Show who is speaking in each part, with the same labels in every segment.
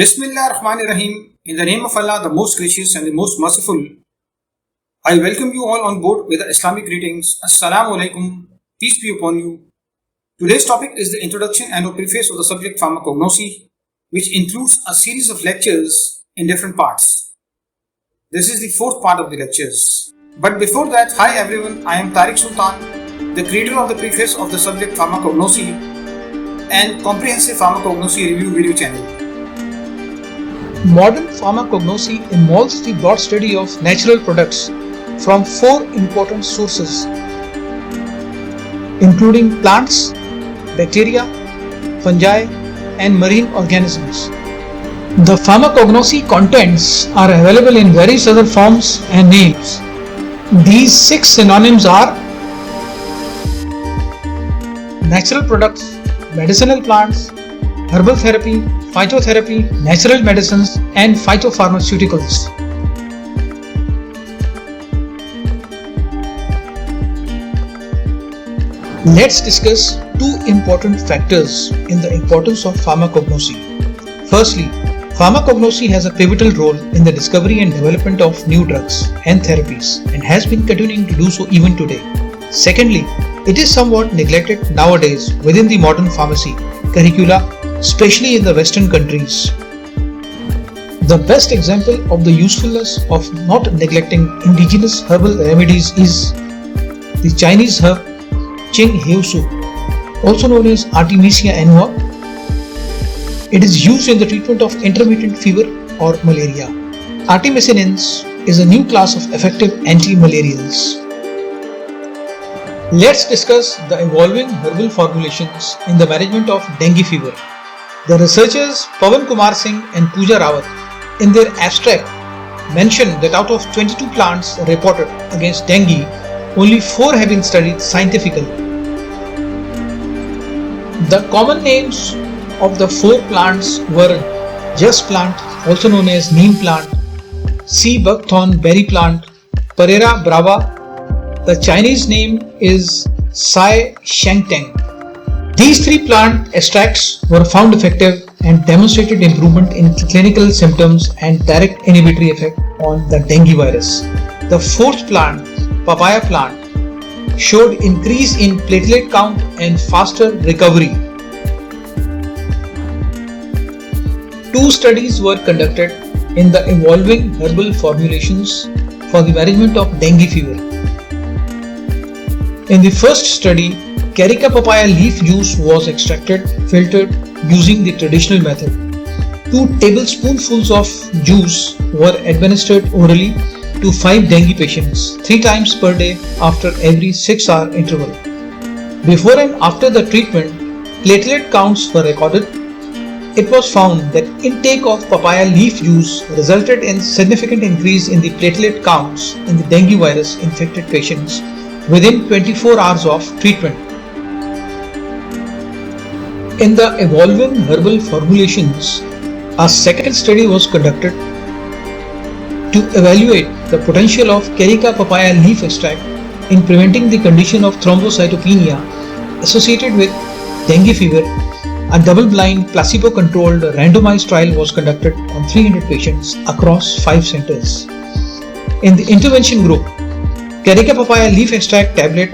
Speaker 1: Bismillah ar-Rahman ar-Rahim. In the name of Allah, the most gracious and the most merciful, I welcome you all on board with the Islamic greetings. Assalamu alaikum. Peace be upon you. Today's topic is the introduction and a preface of the subject Pharmacognosy, which includes a series of lectures in different parts. This is the fourth part of the lectures. But before that, hi everyone, I am Tariq Sultan, the creator of the preface of the subject Pharmacognosy and Comprehensive Pharmacognosy review video channel.
Speaker 2: Modern pharmacognosy involves the broad study of natural products from four important sources, including plants, bacteria, fungi, and marine organisms. The pharmacognosy contents are available in various other forms and names. These 6 synonyms are natural products, medicinal plants, herbal therapy, phytotherapy, natural medicines, and phytopharmaceuticals. Let's discuss two important factors in the importance of pharmacognosy. Firstly, pharmacognosy has a pivotal role in the discovery and development of new drugs and therapies and has been continuing to do so even today. Secondly, it is somewhat neglected nowadays within the modern pharmacy curricula, especially in the Western countries. The best example of the usefulness of not neglecting indigenous herbal remedies is the Chinese herb Qing Heosu, also known as Artemisia annua. It is used in the treatment of intermittent fever or malaria. Artemisinin is a new class of effective anti-malarials. Let's discuss the evolving herbal formulations in the management of dengue fever. The researchers Pawan Kumar Singh and Pooja Rawat in their abstract mentioned that out of 22 plants reported against dengue, only 4 have been studied scientifically. The common names of the 4 plants were Jas plant, also known as neem plant, sea buckthorn berry plant, Pereira brava. The Chinese name is Sai Shangtang. These 3 plant extracts were found effective and demonstrated improvement in clinical symptoms and direct inhibitory effect on the dengue virus. The 4th plant, papaya plant, showed increase in platelet count and faster recovery. 2 studies were conducted in the evolving herbal formulations for the management of dengue fever. In the first study, Carica papaya leaf juice was extracted, filtered using the traditional method. 2 tablespoonfuls of juice were administered orally to 5 dengue patients 3 times per day after every 6-hour interval. Before and after the treatment, platelet counts were recorded. It was found that intake of papaya leaf juice resulted in significant increase in the platelet counts in the dengue virus infected patients within 24 hours of treatment. In the evolving herbal formulations, a second study was conducted to evaluate the potential of Carica papaya leaf extract in preventing the condition of thrombocytopenia associated with dengue fever. A double-blind, placebo-controlled randomized trial was conducted on 300 patients across 5 centers. In the intervention group, Carica papaya leaf extract tablet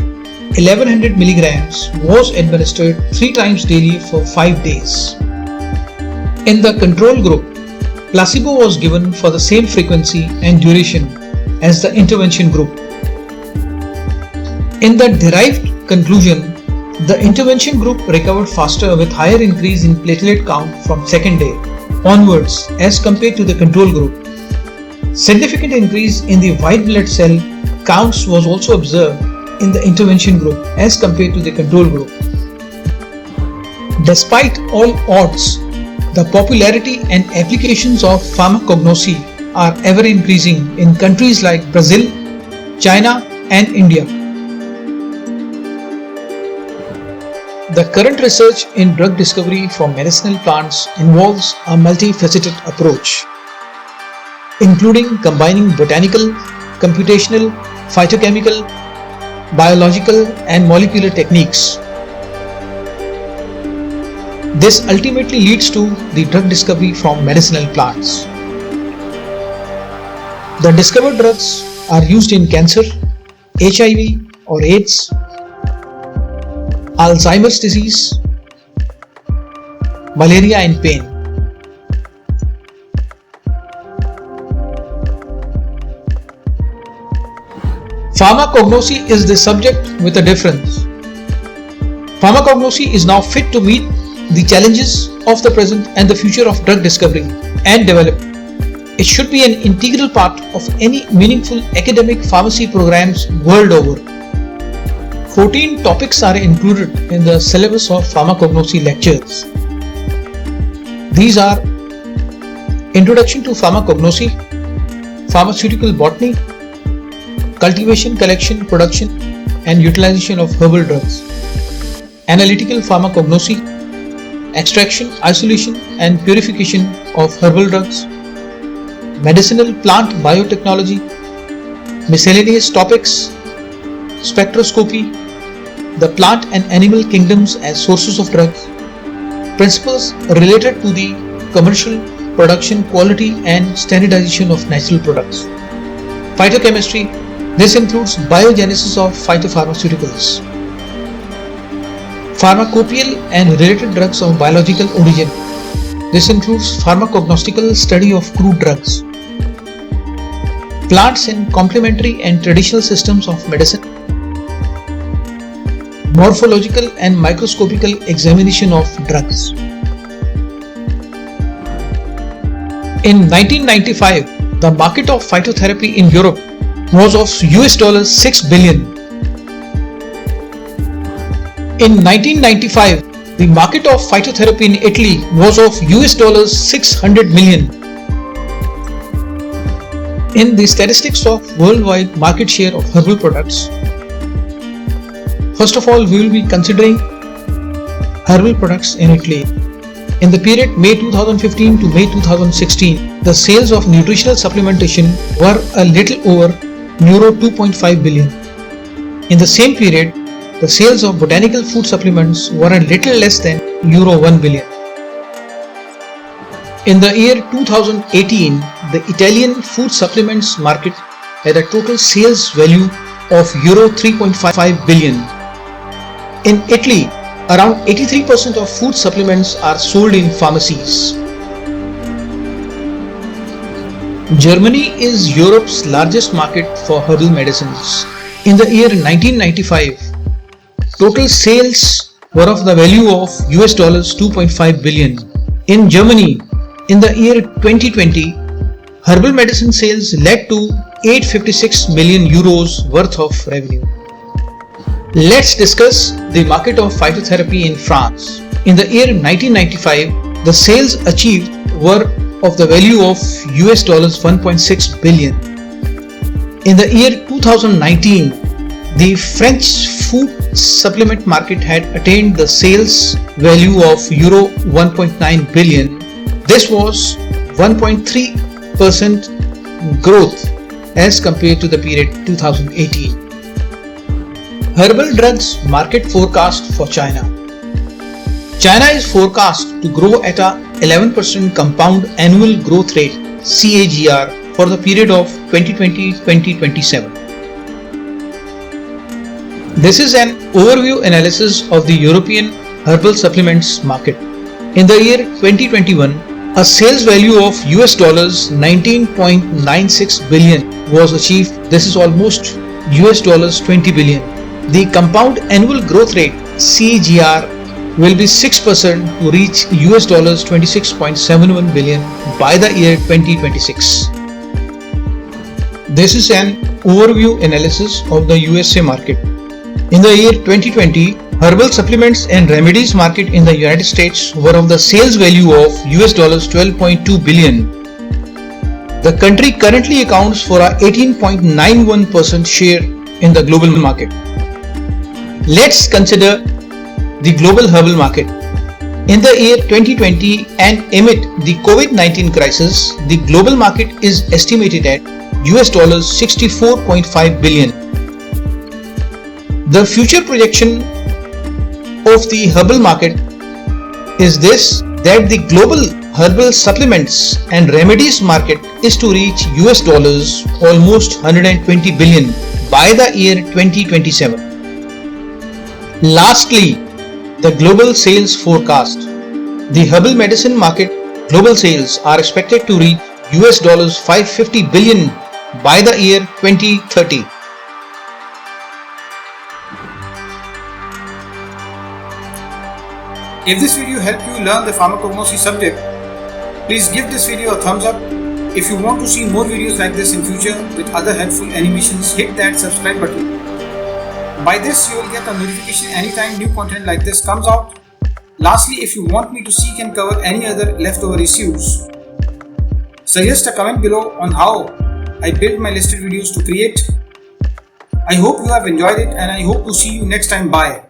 Speaker 2: 1100 milligrams was administered 3 times daily for 5 days. In the control group, placebo was given for the same frequency and duration as the intervention group. In the derived conclusion, the intervention group recovered faster with higher increase in platelet count from second day onwards as compared to the control group. Significant increase in the white blood cell counts was also observed in the intervention group as compared to the control group. Despite all odds, the popularity and applications of pharmacognosy are ever increasing in countries like Brazil, China, and India. The current research in drug discovery from medicinal plants involves a multifaceted approach, including combining botanical, computational, phytochemical, biological, and molecular techniques. This ultimately leads to the drug discovery from medicinal plants. The discovered drugs are used in cancer, HIV or AIDS, Alzheimer's disease, malaria and pain. Pharmacognosy is the subject with a difference. Pharmacognosy is now fit to meet the challenges of the present and the future of drug discovery and development. It should be an integral part of any meaningful academic pharmacy programs world over. 14 topics are included in the syllabus of pharmacognosy lectures. These are Introduction to Pharmacognosy, Pharmaceutical Botany, Cultivation, Collection, Production and Utilization of Herbal Drugs, Analytical Pharmacognosy, Extraction, Isolation and Purification of Herbal Drugs, Medicinal Plant Biotechnology, Miscellaneous Topics, Spectroscopy, the Plant and Animal Kingdoms as Sources of Drugs, Principles related to the commercial production, quality and standardization of natural products, Phytochemistry. This includes biogenesis of phytopharmaceuticals, Pharmacopoeial and related drugs of biological origin. This includes pharmacognostical study of crude drugs, plants in complementary and traditional systems of medicine, morphological and microscopical examination of drugs. In 1995, the market of phytotherapy in Europe was of $6 billion. In 1995, the market of phytotherapy in Italy was of $600 million. In the statistics of worldwide market share of herbal products, first of all, we will be considering herbal products in Italy. In the period May 2015 to May 2016, the sales of nutritional supplementation were a little over Euro 2.5 billion. In the same period, the sales of botanical food supplements were a little less than Euro 1 billion. In the year 2018, the Italian food supplements market had a total sales value of Euro 3.5 billion. In Italy, around 83% of food supplements are sold in pharmacies. Germany is Europe's largest market for herbal medicines. In the year 1995, total sales were of the value of $2.5 billion. In Germany, in the year 2020, herbal medicine sales led to 856 million euros worth of revenue. Let's discuss the market of phytotherapy in France. In the year 1995, the sales achieved were of the value of $1.6 billion. In the year 2019, the French food supplement market had attained the sales value of Euro 1.9 billion. This was 1.3% growth as compared to the period 2018. Herbal drugs market forecast for China. China is forecast to grow at a 11% compound annual growth rate CAGR for the period of 2020-2027. This is an overview analysis of the European herbal supplements market. In the year 2021, a sales value of $19.96 billion was achieved. This is almost $20 billion. The compound annual growth rate CAGR will be 6% to reach $26.71 billion by the year 2026. This is an overview analysis of the USA market. In the year 2020, herbal supplements and remedies market in the United States were of the sales value of $12.2 billion. The country currently accounts for a 18.91% share in the global market. Let's consider the global herbal market. In the year 2020 and amid the COVID-19 crisis, the global market is estimated at $64.5 billion. The future projection of the herbal market is this that the global herbal supplements and remedies market is to reach US dollars almost 120 billion by the year 2027. Lastly, the global sales forecast. The herbal medicine market global sales are expected to reach US dollars 550 billion by the year 2030.
Speaker 1: If this video helped you learn the pharmacognosy subject, please give this video a thumbs up. If you want to see more videos like this in future with other helpful animations, hit that subscribe button. By this, you will get a notification anytime new content like this comes out. Lastly, if you want me to seek and cover any other leftover issues, suggest a comment below on how I build my listed videos to create. I hope you have enjoyed it and I hope to see you next time. Bye.